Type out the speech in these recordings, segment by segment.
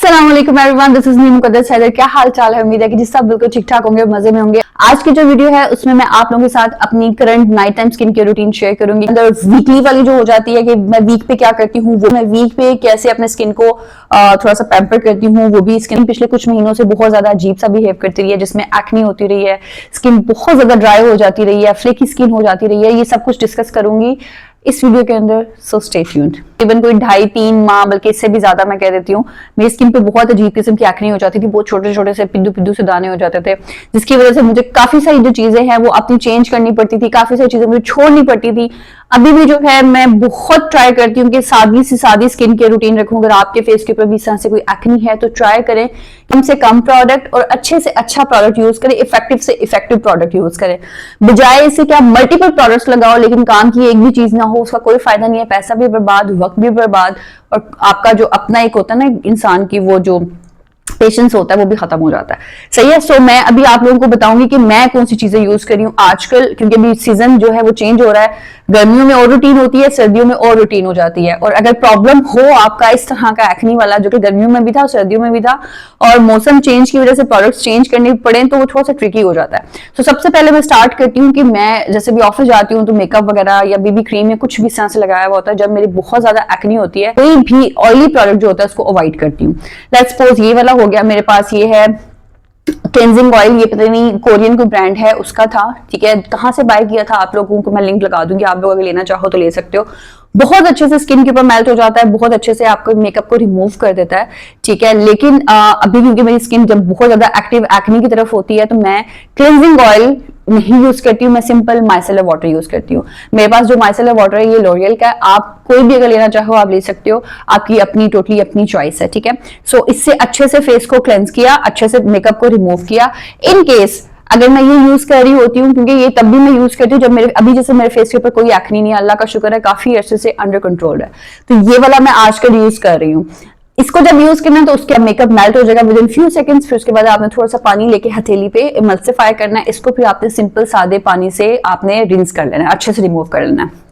अस्सलाम वालेकुम everyone, this is नी मुकद्दस हैदर। क्या हाल चाल है? उम्मीद है कि जी सब बिल्कुल ठीक ठाक होंगे, मजे में होंगे। आज की जो वीडियो है उसमें मैं आप लोगों के साथ अपनी current night time skin care routine share करूंगी। अंदर वीकली वाली जो हो जाती है कि मैं वीक पे क्या करती हूँ, वो मैं वीक पे कैसे अपने स्किन को थोड़ा सा पैम्पर करती हूँ। वो भी स्किन पिछले कुछ महीनों से बहुत ज्यादा अजीब सा बिहेव करती रही है, जिसमें एक्ने होती रही है, स्किन बहुत ज्यादा ड्राई हो जाती रही है, फ्लेकी स्किन हो जाती रही है। ये सब कुछ डिस्कस करूंगी इस वीडियो के अंदर, सो स्टे ट्यून्ड। इवन कोई 2.5-3 माह, बल्कि इससे भी ज्यादा मैं कह देती हूँ, मेरी स्किन पे बहुत अजीब किस्म की एक्ने हो जाती थी, बहुत छोटे छोटे से पिद्दू पिद्दू से दाने हो जाते थे, जिसकी वजह से मुझे काफी सारी जो चीजें हैं वो अपनी चेंज करनी पड़ती थी, काफी सारी चीजें मुझे छोड़नी पड़ती थी। अभी भी जो है मैं बहुत ट्राई करती हूँ कि सादगी से सादी स्किन केयर रूटीन रखूं। अगर आपके फेस के ऊपर भी इस तरह से कोई एक्ने है तो ट्राई करें कम से कम प्रोडक्ट और अच्छे से अच्छा प्रोडक्ट यूज करें, इफेक्टिव से इफेक्टिव प्रोडक्ट यूज करें। बजाय इससे कि आप मल्टीपल प्रोडक्ट्स लगाओ लेकिन काम की एक भी चीज ना हो, उसका कोई फायदा नहीं है। पैसा भी बर्बाद, वक्त भी बर्बाद, और आपका जो अपना एक होता है ना इंसान की, वो जो पेशेंस होता है वो भी खत्म हो जाता है। सही है। सो मैं अभी आप लोगों को बताऊंगी कि मैं कौन सी चीजें यूज कर रही हूँ आजकल, क्योंकि अभी सीजन जो है वो चेंज हो रहा है। गर्मियों में और रूटीन होती है, सर्दियों में और रूटीन हो जाती है। और अगर प्रॉब्लम हो आपका इस तरह का एक्ने वाला, जो कि गर्मियों में भी था, सर्दियों में भी था, और मौसम चेंज की वजह से प्रोडक्ट्स चेंज करने पड़े, तो वो थोड़ा सा ट्रिकी हो जाता है। तो सबसे पहले मैं स्टार्ट करती हूँ कि मैं जैसे भी ऑफिस जाती हूँ तो मेकअप वगैरह या बीबी क्रीम या कुछ भी इस तरह से लगाया हुआ होता है। जब मेरी बहुत ज्यादा एक्ने होती है, कोई भी ऑयली प्रोडक्ट जो होता है उसको अवॉइड करती हूँ। लेट्स सपोज ये वाला हो गया मेरे पास, ये है क्लेंजिंग ऑयल, ये पता नहीं कोरियन कोई ब्रांड है उसका था, ठीक है। कहां से बाय किया था आप लोगों को मैं लिंक लगा दूंगी, आप लोग अगर लेना चाहो तो ले सकते हो। बहुत अच्छे से स्किन के ऊपर मेल्ट हो जाता है, बहुत अच्छे से आपको मेकअप को रिमूव कर देता है, ठीक है। लेकिन अभी क्योंकि मेरी स्किन जब बहुत ज्यादा एक्टिव एक्ने की तरफ होती है तो मैं क्लेंजिंग ऑयल नहीं यूज करती हूँ, मैं सिंपल माइसेलर वाटर यूज करती हूँ। मेरे पास जो माइसेलर वाटर है ये लॉरियल का है, आप कोई भी अगर लेना चाहो आप ले सकते हो, आपकी अपनी टोटली अपनी चॉइस है, ठीक है। सो इससे अच्छे से फेस को क्लेंस किया, अच्छे से मेकअप को रिमूव किया। इन केस अगर मैं ये यूज कर रही होती हूँ, क्योंकि ये तब भी मैं यूज करती हूँ जब मेरे अभी जैसे मेरे फेस के ऊपर कोई एक्ने नहीं है, अल्लाह का शुक्र है, काफी अर्से से अंडर कंट्रोल है, तो ये वाला मैं आजकल यूज कर रही हूँ। इसको जब यूज करना है तो उसके मेकअप मेल्ट हो जाएगा विद इन फ्यू सेकंड्स। फिर उसके बाद आपने थोड़ा सा पानी लेके हथेली पे इमल्सिफाई करना है इसको, फिर आपने सिंपल सादे पानी से आपने रिंस कर लेना है, अच्छे से रिमूव कर लेना है।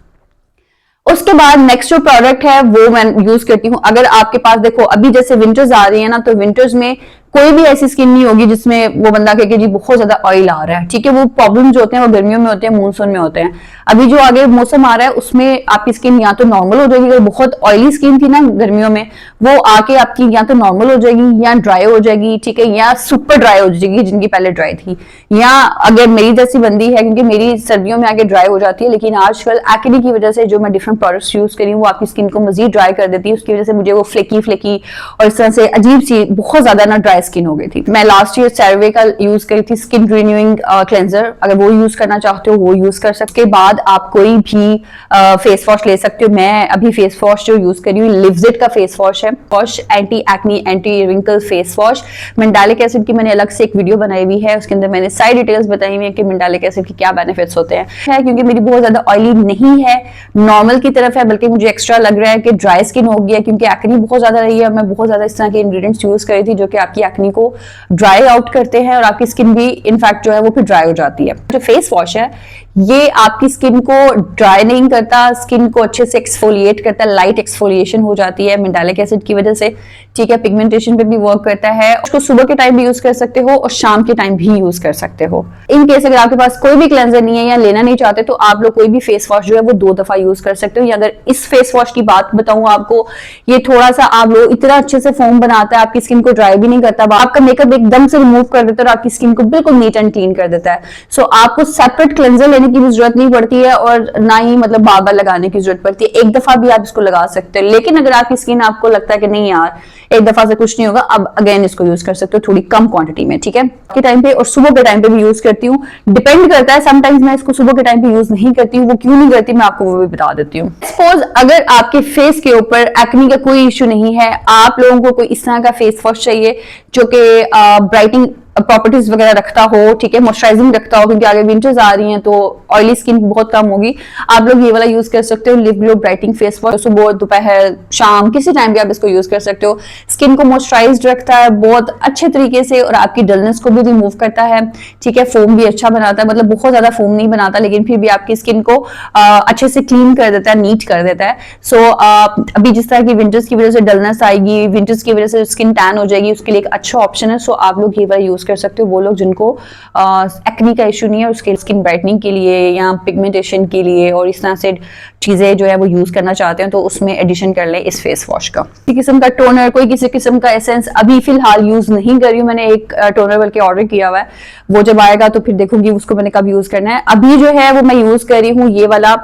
उसके बाद नेक्स्ट जो प्रोडक्ट है वो मैं यूज करती हूँ। अगर आपके पास देखो अभी जैसे विंटर्स आ रही है ना, तो विंटर्स में कोई भी ऐसी स्किन नहीं होगी जिसमें वो बंदा कहे कि जी बहुत ज्यादा ऑयल आ रहा है, ठीक है। वो प्रॉब्लम जो होते हैं वो गर्मियों में होते हैं, मानसून में होते हैं। अभी जो आगे मौसम आ रहा है उसमें आपकी स्किन या तो नॉर्मल हो जाएगी, अगर बहुत ऑयली स्किन थी ना गर्मियों में, वो आके आपकी या तो नॉर्मल हो जाएगी या ड्राई हो जाएगी, ठीक है, या सुपर ड्राई हो जाएगी जिनकी पहले ड्राई थी। या अगर मेरी जैसी बंदी है, क्योंकि मेरी सर्दियों में आगे ड्राई हो जाती है, लेकिन आजकल एक्ने की वजह से जो मैं डिफरेंट प्रोडक्ट्स यूज करी हूँ वो आपकी स्किन को मजीद ड्राई कर देती है। उसकी वजह से मुझे वो फ्लेकी फ्लेकी और इस तरह से अजीब सी बहुत ज्यादा ना ड्राई स्किन हो गई थी। मैं लास्ट ईयर CeraVe का यूज करी थी स्किन रिन्यूइंग क्लेंजर, अगर वो यूज करना चाहते हो वो यूज कर सकते। बाद आप कोई भी फेस वॉश ले सकते हो। मैं अभी फेस वॉश जो यूज कर रही हूँ लिवजिट का फेस वॉश है, wash anti acne anti wrinkle face wash. Mandelic acid की मैंने अलग से एक वीडियो बनाई हुई है, उसके अंदर मैंने सारी डिटेल्स बताई हुई है कि मेंडालिक एसिड के क्या बेनिफिट्स होते हैं। क्योंकि मेरी बहुत ज्यादा ऑयली नहीं है, नॉर्मल की तरफ है, बल्कि मुझे एक्स्ट्रा लग रहा है कि ड्राई स्किन हो गया क्योंकि एक्नी बहुत ज्यादा रही है। मैं बहुत ज्यादा इस तरह के इंग्रेडिएंट्स यूज करी थी जो कि आपकी एक्नी को ड्राई आउट करते हैं और आपकी स्किन भी इनफैक्ट जो है वो फिर ड्राई हो जाती है। जो फेस वॉश है ये आपकी स्किन को ड्राई नहीं करता, स्किन को अच्छे से एक्सफोलिएट करता है, लाइट एक्सफोलिएशन हो जाती है मेंडालिक एसिड की वजह से, ठीक है। पिगमेंटेशन पे भी वर्क करता है। उसको सुबह के टाइम भी यूज कर सकते हो और शाम के टाइम भी यूज कर सकते हो। इन केस अगर आपके पास कोई भी क्लेंजर नहीं है या लेना नहीं चाहते तो आप लोग कोई भी फेस वॉश जो है वो 2 दफा यूज कर सकते हो। या अगर इस फेस वॉश की बात बताऊं आपको, ये थोड़ा सा आप लोग इतना अच्छे से फोम बनाता है, आपकी स्किन को ड्राई भी नहीं करता, आपका मेकअप एकदम से रिमूव कर देता है और आपकी स्किन को बिल्कुल नीट एंड क्लीन कर देता है। सो आपको सेपरेट क्लेंजर लेने की भी जरूरत नहीं पड़ती है और ना ही मतलब बार बार लगाने की जरूरत पड़ती है। एक दफा भी आप इसको लगा सकते हो। लेकिन अगर आपकी स्किन आपको लगता है कि नहीं यार एक दफा से कुछ नहीं होगा, अब अगेन इसको यूज कर सकते हो थोड़ी कम क्वांटिटी में, ठीक है। के टाइम पे और सुबह के टाइम पे भी यूज करती हूँ, डिपेंड करता है। समटाइम्स मैं इसको सुबह के टाइम पे यूज नहीं करती हूँ, वो क्यों नहीं करती मैं आपको वो भी बता देती हूँ। सपोज अगर आपके फेस के ऊपर एक्ने का कोई इश्यू नहीं है, आप लोगों को कोई इस तरह का फेस वॉश चाहिए जो कि ब्राइटनिंग प्रॉपर्टीज वगैरह रखता हो, ठीक है, मॉइस्चराइजिंग रखता हो, क्योंकि आगे विंटर्स आ रही हैं तो ऑयली स्किन बहुत कम होगी, आप लोग ये वाला यूज कर सकते हो। Live glow brightening face wash, सुबह दोपहर शाम किसी टाइम भी आप इसको यूज कर सकते हो। स्किन को मॉइस्चराइज्ड रखता है बहुत अच्छे तरीके से और आपकी डलनेस को भी रिमूव करता है, ठीक है, फोम भी अच्छा बनाता है, मतलब बहुत ज्यादा फोम नहीं बनाता लेकिन फिर भी आपकी स्किन को अच्छे से क्लीन कर देता है, नीट कर देता है। सो अभी जिस तरह की विंटर्स की वजह से डलनेस आएगी, विंटर्स की वजह से स्किन टैन हो जाएगी, उसके लिए एक अच्छा ऑप्शन है। सो आप लोग ये वाला यूज कर सकते हो। वो लोग जिनको एक्ने का इशू नहीं है, उसके स्किन ब्राइटनिंग के लिए या पिगमेंटेशन के लिए और इस तरह से चीजें जो है वो यूज करना चाहते हैं तो उसमें एडिशन कर ले इस फेस वॉश का। किसी किस्म का टोनर, कोई किसी किस्म का एसेंस अभी फिलहाल यूज नहीं कर रही हूँ। मैंने एक टोनर बल्कि ऑर्डर किया हुआ है, वो जब आएगा तो फिर देखूंगी उसको मैंने कब यूज करना है। अभी जो है वो मैं यूज कर रही हूँ ये वाला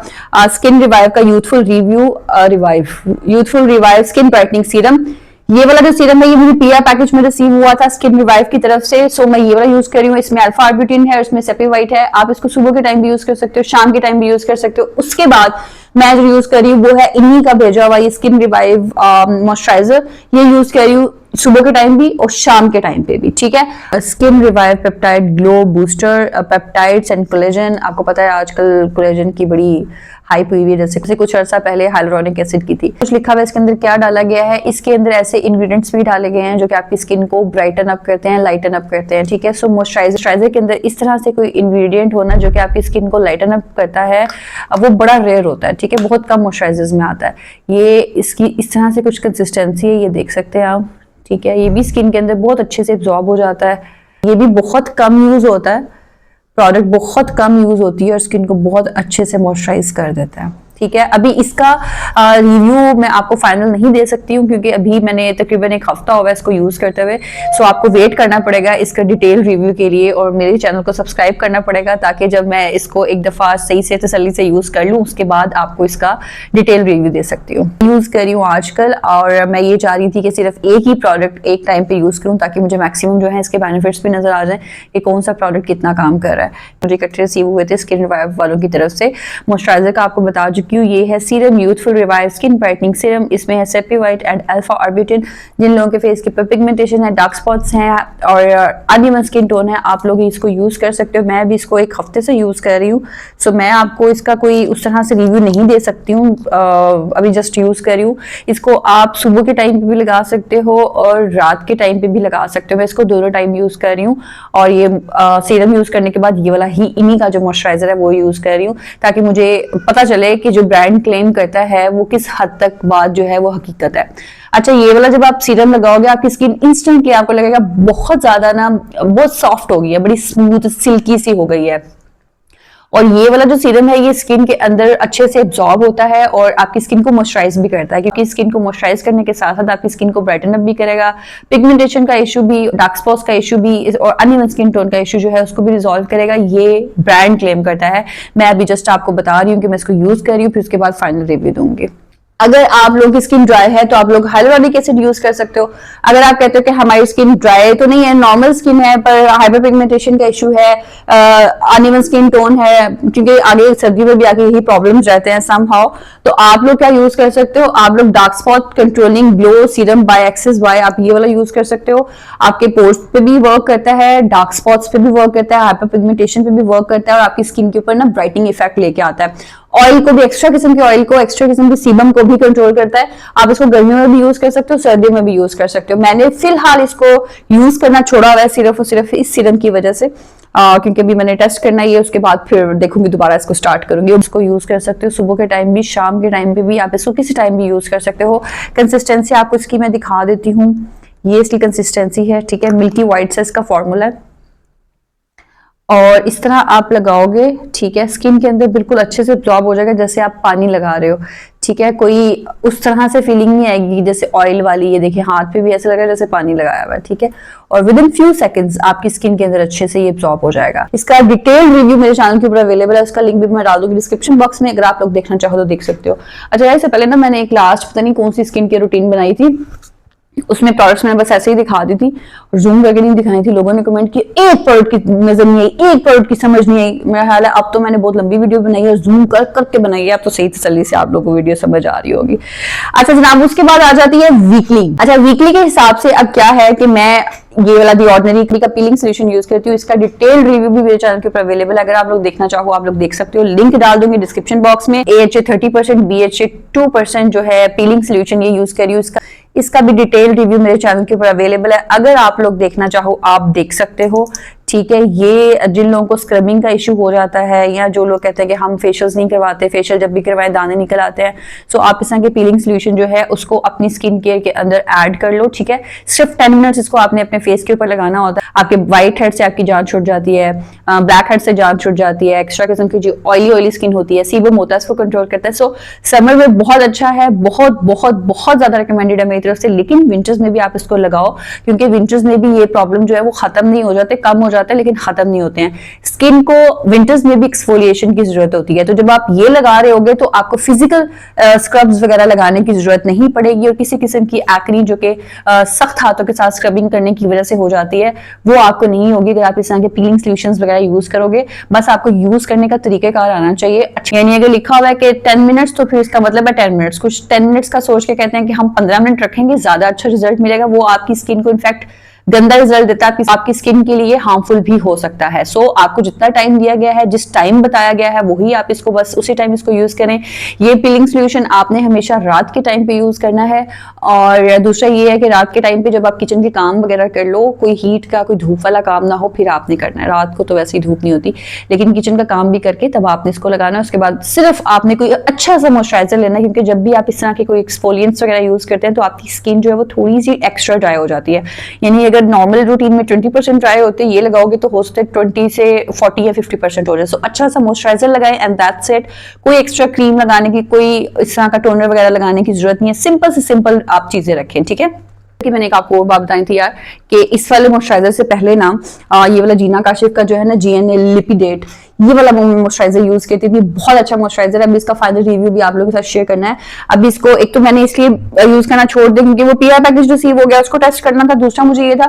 स्किन रिवाइव का youthful revive skin brightening serum. ये वाला जो सीरम है ये मुझे पीआर पैकेज में रिसीव हुआ था स्किन रिवाइव की तरफ से। सो मैं ये वाला यूज कर रही हूँ। इसमें अल्फा आर्ब्यूटिन है, इसमें सेपीवाइट है। आप इसको सुबह के टाइम भी यूज कर सकते हो, शाम के टाइम भी यूज कर सकते हो। उसके बाद मैं जो यूज कर रही हूँ वो है इन्हीं का भेजा हुआ ये स्किन रिवाइव मॉइस्चराइजर। ये यूज कर रही हूँ सुबह के टाइम भी और शाम के टाइम पे भी, ठीक है। Skin revive peptide glow booster peptides and collagen. आपको पता है आजकल कोलेजन की बड़ी हाइप हुई है, जैसे कुछ अर्सा पहले हाइलुरोनिक एसिड की थी। कुछ लिखा हुआ है इसके अंदर क्या डाला गया है। इसके अंदर ऐसे इंग्रेडिएंट्स भी डाले गए हैं जो कि आपकी स्किन को ब्राइटन अप करते हैं, लाइटन अप करते हैं, ठीक है। सो मॉइस्चराइजर के अंदर इस तरह से कोई इंग्रेडिएंट होना जो कि आपकी स्किन को लाइटन अप करता है वो बड़ा रेयर होता है, ठीक है, बहुत कम मॉइस्चराइजर्स में आता है। ये इसकी इस तरह से कुछ कंसिस्टेंसी है, ये देख सकते हैं आप, ठीक है। ये भी स्किन के अंदर बहुत अच्छे से एब्जॉर्ब हो जाता है। ये भी बहुत कम यूज होता है, प्रोडक्ट बहुत कम यूज होती है और स्किन को बहुत अच्छे से मॉइस्चराइज कर देता है, ठीक है। अभी इसका रिव्यू मैं आपको फाइनल नहीं दे सकती हूँ क्योंकि अभी मैंने तकरीबन एक हफ्ता हुआ है इसको यूज करते हुए। सो आपको वेट करना पड़ेगा इसका डिटेल रिव्यू के लिए और मेरे चैनल को सब्सक्राइब करना पड़ेगा ताकि जब मैं इसको एक दफा सही से तसल्ली से यूज कर लूँ उसके बाद आपको इसका डिटेल रिव्यू दे सकती हूँ। यूज कर रही हूँ आजकल और मैं ये चाह रही थी कि सिर्फ एक ही प्रोडक्ट एक टाइम पे यूज करूँ ताकि मुझे मैक्सिमम जो है इसके बेनिफिट्स भी नजर आ जाए कि कौन सा प्रोडक्ट कितना काम कर रहा है। मुझे इकट्ठे रिसीव हुए थे स्किन रिवाइव वालों की तरफ से। मॉइस्चराइजर का आपको बता चुकी हूँ, ये है serum youthful revive skin brightening serum. इसमें है सेपीवाइट एंड अल्फा आर्ब्यूटिन। जिन लोगों के फेस के ऊपर पिगमेंटेशन है, डार्क स्पॉट्स हैं और अनइवन स्किन टोन है, आप लोग इसको यूज कर सकते हो। मैं भी इसको एक हफ्ते से यूज कर रही हूँ। सो मैं आपको इसका कोई उस तरह से रिव्यू नहीं दे सकती हूँ, अभी जस्ट यूज कर रही हूँ। इसको आप सुबह के टाइम पे भी लगा सकते हो और रात के टाइम पे भी लगा सकते हो। मैं इसको दोनों टाइम यूज कर रही हूँ और ये सीरम यूज करने के बाद ये वाला ही इन्हीं का जो मॉइस्चराइजर है वो यूज कर रही हूँ ताकि मुझे पता चले कि जो ब्रांड क्लेम करता है वो किस हद तक बात जो है वो हकीकत है। अच्छा, ये वाला जब आप सीरम लगाओगे आपकी स्किन इंस्टेंटली आपको लगेगा बहुत ज्यादा ना बहुत सॉफ्ट हो गई है, बड़ी स्मूथ सिल्की सी हो गई है। और ये वाला जो सीरम है ये स्किन के अंदर अच्छे से एब्जॉर्ब होता है और आपकी स्किन को मॉइस्चराइज भी करता है क्योंकि स्किन को मॉइस्चराइज करने के साथ साथ आपकी स्किन को ब्राइटन अप भी करेगा। पिगमेंटेशन का इशू भी, डार्क स्पॉट्स का इशू भी और अनइवन स्किन टोन का इशू जो है उसको भी रिजॉल्व करेगा। ये ब्रांड क्लेम करता है। मैं अभी जस्ट आपको बता रही हूँ कि मैं इसको यूज कर रही हूँ, फिर उसके बाद फाइनल रिव्यू दूंगी। अगर आप लोगों की स्किन ड्राई है तो आप लोग हाइलुरोनिक एसिड यूज कर सकते हो। अगर आप कहते हो कि हमारी स्किन ड्राई तो नहीं है, नॉर्मल स्किन है पर हाइपर पिगमेंटेशन का इशू है, अनइवन स्किन टोन है, क्योंकि आगे सर्दी में भी आगे यही प्रॉब्लम्स रहते हैं समहाउ, तो आप लोग क्या यूज कर सकते हो, आप लोग dark spot controlling glow serum by Axis Y, आप ये वाला यूज कर सकते हो। आपके पोर्स पे भी वर्क करता है, डार्क स्पॉट्स पे भी वर्क करता है, हाइपर पिगमेंटेशन पे भी वर्क करता है और आपकी स्किन के ऊपर ना ब्राइटनिंग इफेक्ट लेके आता है। ऑयल को भी, एक्स्ट्रा किस्म के ऑयल को, एक्स्ट्रा किस्म के सीबम को भी कंट्रोल करता है। आप इसको गर्मियों में भी यूज कर सकते हो, सर्दियों में भी यूज कर सकते हो। मैंने फिलहाल इसको यूज करना छोड़ा हुआ है सिर्फ और सिर्फ इस सीरम की वजह से, क्योंकि अभी मैंने टेस्ट करना ही है, उसके बाद फिर देखूंगी दोबारा इसको स्टार्ट करूंगी। इसको यूज कर सकते हो सुबह के टाइम भी, शाम के टाइम पे भी, आप इसको किसी टाइम भी यूज कर सकते हो। कंसिस्टेंसी आपको इसकी मैं दिखा देती हूँ, ये इसकी कंसिस्टेंसी है, ठीक है। मिल्की व्हाइट से इसका फॉर्मूला है और इस तरह आप लगाओगे, ठीक है, स्किन के अंदर बिल्कुल अच्छे से एब्जॉर्ब हो जाएगा जैसे आप पानी लगा रहे हो, ठीक है। कोई उस तरह से फीलिंग नहीं आएगी जैसे ऑयल वाली, ये देखिए हाथ पे भी ऐसा लगा जैसे पानी लगाया हुआ है, ठीक है। और विद इन फ्यू सेकंड्स आपकी स्किन के अंदर अच्छे से ये एब्जॉर्ब हो जाएगा। इसका डिटेल रिव्यू मेरे चैनल के ऊपर अवेलेबल है, उसका लिंक भी मैं डाल दूंगी डिस्क्रिप्शन बॉक्स में, अगर आप लोग देखना चाहो तो देख सकते हो। अच्छा, इससे पहले ना मैंने एक लास्ट पता नहीं कौन सी स्किन केयर रूटीन बनाई थी, उसमें प्रोडक्ट्स मैंने बस ऐसे ही दिखा दी थी और जूम करके नहीं दिखाई थी। लोगों ने कमेंट किया एक प्रोडक्ट की नजर नहीं आई, एक प्रोडक्ट की समझ नहीं आई। मेरा ख्याल है अब तो मैंने बहुत लंबी वीडियो बनाई है, जूम कर करके बनाई है, अब तो सही तसल्ली से आप लोगों को वीडियो समझ आ रही होगी। अच्छा जनाब, उसके बाद आ जाती है वीकली। अच्छा वीकली के हिसाब से अब क्या है कि मैं ये वाला दी ऑर्डिनरी का पीलिंग सोल्यूशन यूज करती हूँ। इसका डिटेल रिव्यू भी मेरे चैनल के ऊपर अवेलेबल है, अगर आप लोग देखना चाहो आप लोग देख सकते हो। लिंक डाल दूंगी डिस्क्रिप्शन बॉक्स में। AHA 30%, BHA 2% जो है पीलिंग सोल्यूशन ये यूज करी हूँ। इसका भी डिटेल रिव्यू मेरे चैनल के ऊपर अवेलेबल है, अगर आप लोग देखना चाहो आप देख सकते हो। ठीक है, ये जिन लोगों को स्क्रबिंग का इशू हो जाता है या जो लोग कहते हैं कि हम फेशियल्स नहीं करवाते, फेशियल जब भी करवाएं दाने निकल आते हैं, सो आप इस तरह के पीलिंग सोल्यूशन जो है उसको अपनी स्किन केयर के अंदर ऐड कर लो। ठीक है, सिर्फ 10 मिनट्स इसको आपने अपने फेस के ऊपर लगाना होता है। आपके व्हाइट हेड से आपकी जान छुट जाती है, ब्लैक हेड से जान छुट जाती है, एक्स्ट्रा किस्म की जो ऑयली स्किन होती है, सीबम होता है, इसको कंट्रोल करता है। सो समर में बहुत अच्छा है, बहुत बहुत बहुत ज्यादा रिकमेंडेड है मेरी तरफ से। लेकिन विंटर्स में भी आप इसको लगाओ, क्योंकि विंटर्स में भी ये प्रॉब्लम जो है वो खत्म नहीं हो जाते, कम हो जाता है लेकिन खत्म नहीं होते हैं। स्किन को विंटर्स में भी एक्सफोलिएशन की जरूरत होती है, तो जब आप ये लगा रहे होगे तो आपको फिजिकल स्क्रब्स वगैरह लगाने की जरूरत नहीं पड़ेगी, और किसी किस्म की एक्नी जो कि सख्त हाथों के साथ स्क्रबिंग करने की वजह से हो जाती है वो आपको नहीं होगी अगर आप इस तरह के पीलिंग सोल्यूशंस वगैरह यूज करोगे। बस आपको यूज करने का तरीकेकार आना चाहिए। अच्छा, यानी अगर लिखा हुआ है कि 10 मिनट्स तो फिर इसका मतलब है 10 मिनट्स। कुछ 10 मिनट्स का सोच के कहते हैं कि हम 15 मिनट रखेंगे, ज्यादा अच्छा रिजल्ट मिलेगा। वो आपकी स्किन को इनफैक्ट गंदा रिजल्ट देता है, आपकी स्किन के लिए हार्मफुल भी हो सकता है। सो आपको जितना टाइम दिया गया है, जिस टाइम बताया गया है वही आप इसको बस उसी टाइम इसको यूज करें। ये पीलिंग सोल्यूशन आपने हमेशा रात के टाइम पे यूज करना है। और दूसरा ये है कि रात के टाइम पे जब आप किचन के काम वगैरह कर लो, कोई हीट का कोई धूप वाला काम ना हो, फिर आपने करना है। रात को तो वैसे ही धूप नहीं होती, लेकिन किचन का काम भी करके तब आपने इसको लगाना है। उसके बाद सिर्फ आपने कोई अच्छा सा मॉइस्चराइजर लेना है, क्योंकि जब भी आप इस तरह के कोई एक्सफोलिएंट्स वगैरह यूज करते हैं तो आपकी स्किन जो है वो थोड़ी सी एक्स्ट्रा ड्राई हो जाती है। यानी अगर नॉर्मल रूटीन में 20% ड्राई होते हैं, ये लगाओगे तो हो सकता है 20 से 40 या 50% हो जाए। सो अच्छा सा मॉइस्चराइजर लगाएं एंड दैट्स इट। कोई एक्स्ट्रा क्रीम लगाने की, कोई इस तरह का टोनर वगैरह लगाने की जरूरत नहीं है। सिंपल से सिंपल आप चीजें रखें। ठीक है, कि मैंने एक आपको और बात बताई थी यार कि इस वाले मॉइस्चराइजर से पहले ना ये वाला जीना काशिफ का जो है ना GNA लिपिडेट, ये वाला मॉइस्चराइजर यूज करती थी। बहुत अच्छा मॉइस्चराइजर है। अभी इसका फाइनल रिव्यू भी आप लोगों के साथ शेयर करना है। अभी इसको एक तो मैंने इसलिए यूज करना छोड़ दिया क्योंकि वो PR पैकेज रिसीव हो गया, उसको टेस्ट करना था। दूसरा मुझे ये था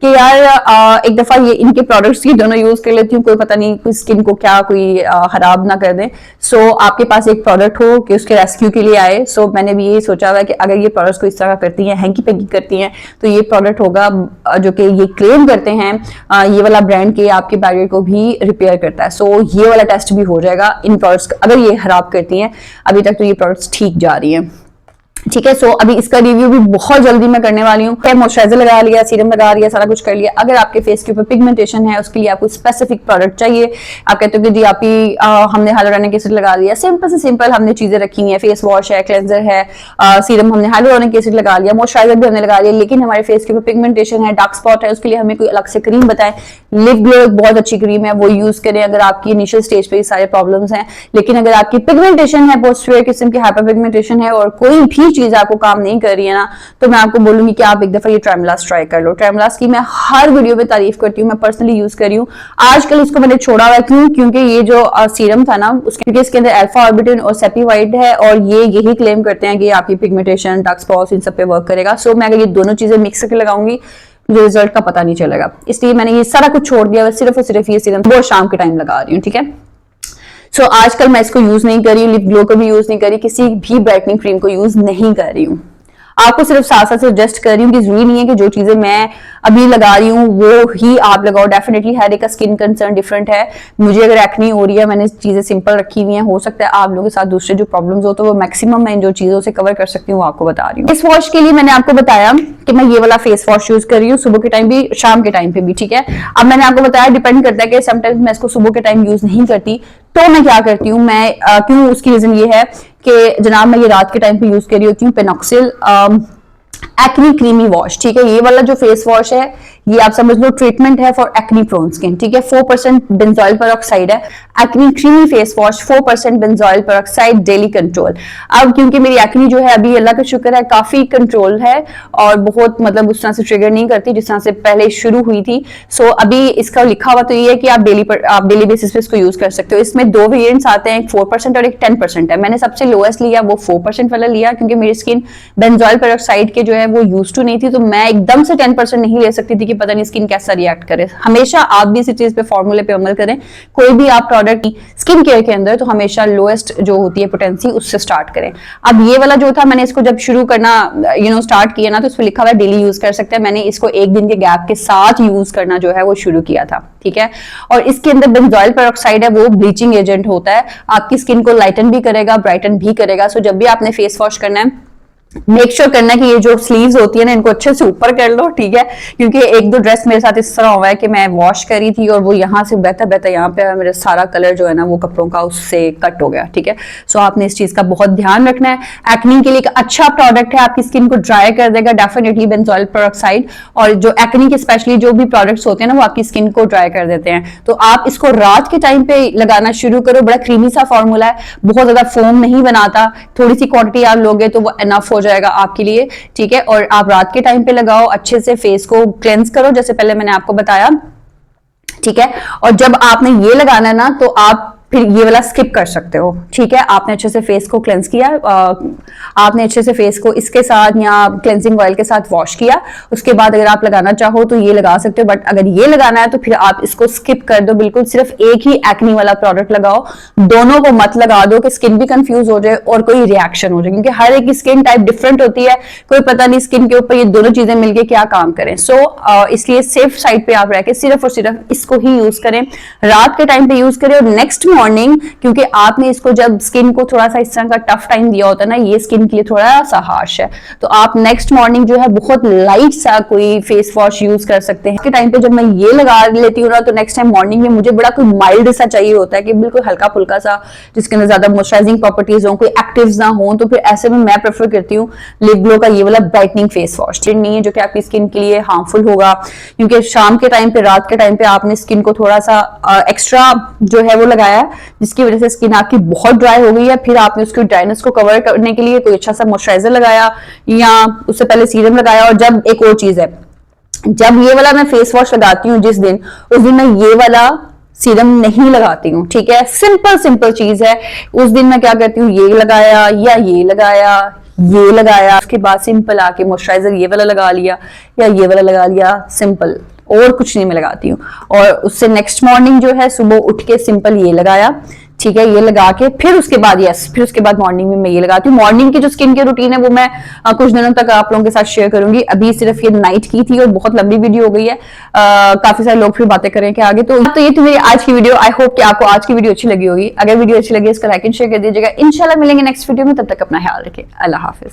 कि यार एक दफा ये इनके प्रोडक्ट्स की दोनों यूज कर लेती हूँ, कोई पता नहीं कोई स्किन को क्या कोई खराब ना कर दे। सो आपके पास एक प्रोडक्ट हो कि उसके रेस्क्यू के लिए आए। सो मैंने भी यही सोचा हुआ कि अगर ये प्रोडक्ट्स को इस तरह करती हैं, हैंकी पैंकी करती हैं, तो ये प्रोडक्ट होगा जो कि ये क्लेम करते हैं ये वाला ब्रांड के आपके बैरियर को भी रिपेयर करता है। सो ये वाला टेस्ट भी हो जाएगा इन प्रोडक्ट्स का, अगर ये खराब करती हैं। अभी तक तो ये प्रोडक्ट्स ठीक जा रही हैं। ठीक है, सो अभी इसका रिव्यू भी बहुत जल्दी मैं करने वाली हूँ। मॉइस्चराइजर लगा लिया, सीरम लगा लिया, सारा कुछ कर लिया। अगर आपके फेस के ऊपर पिगमेंटेशन है, उसके लिए आपको स्पेसिफिक प्रोडक्ट चाहिए। आप कहते हो कि जी आपकी हमने हाइलुरोनिक एसिड लगा लिया, सिंपल से सिंपल हमने चीजें रखी हैं। फेस वॉश है, क्लेंजर है, सीरम हमने हाइलुरोनिक एसिड लगा लिया, मॉइस्चराइजर भी हमने लगा लिया, लेकिन हमारे फेस के ऊपर पिगमेंटेशन है, डार्क स्पॉट है, उसके लिए हमें कोई अलग से क्रीम बताएं। लिप ग्लो एक बहुत अच्छी क्रीम है, वो यूज करें अगर आपकी इनिशियल स्टेज पे ये सारे प्रॉब्लम्स हैं। लेकिन अगर आपकी पिगमेंटेशन है, बहुत सीवियर किस्म की हाइपर पिगमेंटेशन है और कोई भी चीज आपको काम नहीं कर रही है ना, तो मैं आपको बोलूंगी कि आप एक दफा ये ट्रेमलास ट्राई कर लो। ट्रेमलास की मैं हर वीडियो में तारीफ करती हूँ, मैं पर्सनली यूज कर रही हूँ। आजकल इसको मैंने छोड़ा हुआ है, क्यों? क्योंकि ये जो सीरम था ना क्योंकि इसके अंदर अल्फा ऑर्बिटिन और सेपीवाइड है और ये यही क्लेम करते हैं कि आपकी पिगमेंटेशन, डार्क स्पॉट्स इन सब पे वर्क करेगा। सो मैं अगर ये दोनों चीजें मिक्स करके लगाऊंगी मुझे रिजल्ट का पता नहीं चलेगा, इसलिए मैंने ये सारा कुछ छोड़ दिया। सिर्फ और सिर्फ ये सीरम वो शाम के टाइम लगा रही हूँ। ठीक है, सो आजकल मैं इसको यूज नहीं कर रही हूँ, लिप ग्लो को भी यूज नहीं कर रही, किसी भी ब्राइटनिंग क्रीम को यूज नहीं कर रही हूँ। आपको सिर्फ साथ साथ सजेस्ट कर रही हूँ कि जरूरी नहीं है कि जो चीजें मैं अभी लगा रही हूँ वो ही आप लगाओ। डेफिनेटली हर एक का स्किन कंसर्न डिफरेंट है। मुझे अगर एक्ने हो रही है, मैंने चीजें सिंपल रखी हुई हैं, हो सकता है आप लोगों के साथ दूसरे जो प्रॉब्लम्स हो तो वो मैक्सिमम मैं जो चीजों से कवर कर सकती हूँ वो आपको बता रही हूँ। फेस वॉश के लिए मैंने आपको बताया कि मैं ये वाला फेस वॉश यूज कर रही हूँ, सुबह के टाइम भी, शाम के टाइम पे भी। ठीक है, अब मैंने आपको बताया डिपेंड करता है कि समटाइम्स मैं इसको सुबह के टाइम यूज नहीं करती, तो मैं क्या करती हूँ, मैं क्यों, उसकी रीजन ये है कि जनाब मैं ये रात के टाइम पे यूज कर रही होती हूँ पेनॉक्सिल एक्नी क्रीमी वॉश। ठीक है, ये वाला जो फेस वॉश है ये आप समझ लो ट्रीटमेंट है फॉर एक्नी प्रोन स्किन। ठीक है, 4% बेंजोइल पेरोक्साइड है। Acne creamy face wash 4% benzoyl peroxide daily control. अब क्योंकि मेरी एक्नी जो है अभी अल्लाह का शुक्र है काफी कंट्रोल है और बहुत मतलब उस तरह से ट्रिगर नहीं करती जिस तरह से पहले शुरू हुई थी। सो अभी इसका लिखा हुआ तो ये है कि आप डेली बेसिस पे इसको यूज कर सकते हो। इसमें दो वेरिएंट्स आते हैं, एक 4% और एक 10% है। मैंने सबसे लोएस्ट लिया वो 4% वाला लिया क्योंकि मेरी स्किन बेंजोइल पेरोक्साइड के जो है वो यूज टू नहीं थी, तो मैं एकदम से 10% नहीं ले सकती थी कि पता नहीं स्किन कैसा रिएक्ट करे। हमेशा आप भी इसी चीज पे फॉर्मूले पे अमल करें, कोई भी आप प्रोडक्ट स्किन केयर के अंदर, तो हमेशा लोएस्ट जो होती है पोटेंसी उससे स्टार्ट करें। अब ये वाला जो था, मैंने इसको जब शुरू करना स्टार्ट किया ना, तो इसमें लिखा हुआ है डेली यूज कर सकते हैं। मैंने इसको एक दिन के गैप के साथ यूज करना जो है वो शुरू किया था, ठीक है। और इसके अंदर बेंजोइल पेरोक्साइड है, वो ब्लीचिंग एजेंट होता है, आपकी स्किन को लाइटन भी करेगा, ब्राइटन भी करेगा। सो जब भी आपने फेस वॉश करना है, मेक श्योर करना कि ये जो स्लीव्स होती है ना, इनको अच्छे से ऊपर कर लो, ठीक है। क्योंकि एक दो ड्रेस मेरे साथ इस तरह हुआ है कि मैं वॉश करी थी और वो यहाँ से बहता बहता यहाँ पे मेरा सारा कलर जो है ना वो कपड़ों का उससे कट हो गया, ठीक है। सो आपने इस चीज का बहुत ध्यान रखना है। एक्नी के लिए एक अच्छा प्रोडक्ट है, आपकी स्किन को ड्राई कर देगा डेफिनेटली, बेंजोइल पेरोक्साइड। और जो एक्नी के स्पेशली जो भी प्रोडक्ट्स होते हैं ना, वो आपकी स्किन को ड्राई कर देते हैं। तो आप इसको रात के टाइम पे लगाना शुरू करो। बड़ा क्रीमी सा फॉर्मूला है, बहुत ज्यादा फोम नहीं बनाता, थोड़ी सी क्वांटिटी आप लोगे तो वो एनफ हो जाएगा आपके लिए, ठीक है। और आप रात के टाइम पे लगाओ, अच्छे से फेस को क्लेंस करो जैसे पहले मैंने आपको बताया, ठीक है। और जब आपने ये लगाना है ना, तो आप फिर ये वाला स्किप कर सकते हो, ठीक है। आपने अच्छे से फेस को क्लेंस किया, आपने अच्छे से फेस को इसके साथ या क्लेंसिंग ऑयल के साथ वॉश किया, उसके बाद अगर आप लगाना चाहो तो ये लगा सकते हो। बट अगर ये लगाना है तो फिर आप इसको स्किप कर दो, बिल्कुल सिर्फ एक ही एक्नी वाला प्रोडक्ट लगाओ। दोनों को मत लगा दो कि स्किन भी कंफ्यूज हो जाए और कोई रिएक्शन हो जाए, क्योंकि हर एक की स्किन टाइप डिफरेंट होती है, कोई पता नहीं स्किन के ऊपर ये दोनों चीजें मिलकर क्या काम करें। सो इसलिए सेफ साइड पे आप रह के सिर्फ और सिर्फ इसको ही यूज करें, रात के टाइम पे यूज करें। और नेक्स्ट मॉर्निंग, क्योंकि आपने इसको जब स्किन को थोड़ा सा इस तरह का टफ टाइम दिया होता है ना, ये स्किन के लिए थोड़ा सा हार्श है, तो आप नेक्स्ट मॉर्निंग जो है बहुत लाइट सा कोई फेस वॉश यूज कर सकते हैं। इसके टाइम पे जब मैं ये लगा लेती हूँ ना, तो नेक्स्ट टाइम मॉर्निंग में मुझे बड़ा कोई माइल्ड सा चाहिए होता है कि बिल्कुल हल्का फुल्का सा, जिसके अंदर ज्यादा मॉइस्चराइजिंग प्रॉपर्टीज हो, कोई एक्टिव्स ना हो। तो फिर ऐसे में मैं प्रेफर करती हूँ लिप ग्लो का ये वाला ब्राइटनिंग फेस वॉश, नहीं है जो कि आपकी स्किन के लिए हार्मफुल होगा, क्योंकि शाम के टाइम पे, रात के टाइम पे आपने स्किन को थोड़ा सा एक्स्ट्रा जो है वो लगाया है, जिसकी वजह से स्किन आपकी बहुत ड्राई हो गई है। फिर आपने उसकी ड्राइनेस को कवर करने के लिए कोई अच्छा सा मॉइस्चराइजर लगाया या उससे पहले सीरम लगाया। और जब एक और चीज है, जब ये वाला मैं फेस वॉश लगाती हूँ जिस दिन, उस दिन मैं ये वाला सीरम नहीं लगाती हूँ, ठीक है। सिंपल सिंपल चीज है। उस दिन मैं क्या करती हूँ, ये लगाया या ये लगाया, ये लगाया, उसके बाद सिंपल आके मॉइस्चराइजर ये वाला लगा लिया या ये वाला लगा लिया, सिंपल, और कुछ नहीं मैं लगाती हूँ। और उससे नेक्स्ट मॉर्निंग जो है सुबह उठ के सिंपल ये लगाया, ठीक है, ये लगा के फिर उसके बाद फिर उसके बाद मॉर्निंग में मैं ये लगाती हूँ। मॉर्निंग की जो स्किन केयर रूटीन है वो मैं कुछ दिनों तक आप लोगों के साथ शेयर करूंगी। अभी सिर्फ ये नाइट की थी और बहुत लंबी वीडियो हो गई है, काफी सारे लोग फिर बातें करें कि आगे। तो ये थी मेरी आज की वीडियो। आई होप कि आपको आज की वीडियो अच्छी लगी होगी। अगर वीडियो अच्छी लगी इसका लाइक एंड शेयर कर दीजिएगा। इंशाल्लाह मिलेंगे नेक्स्ट वीडियो में, तब तक अपना ख्याल रखिए। अल्लाह हाफिज।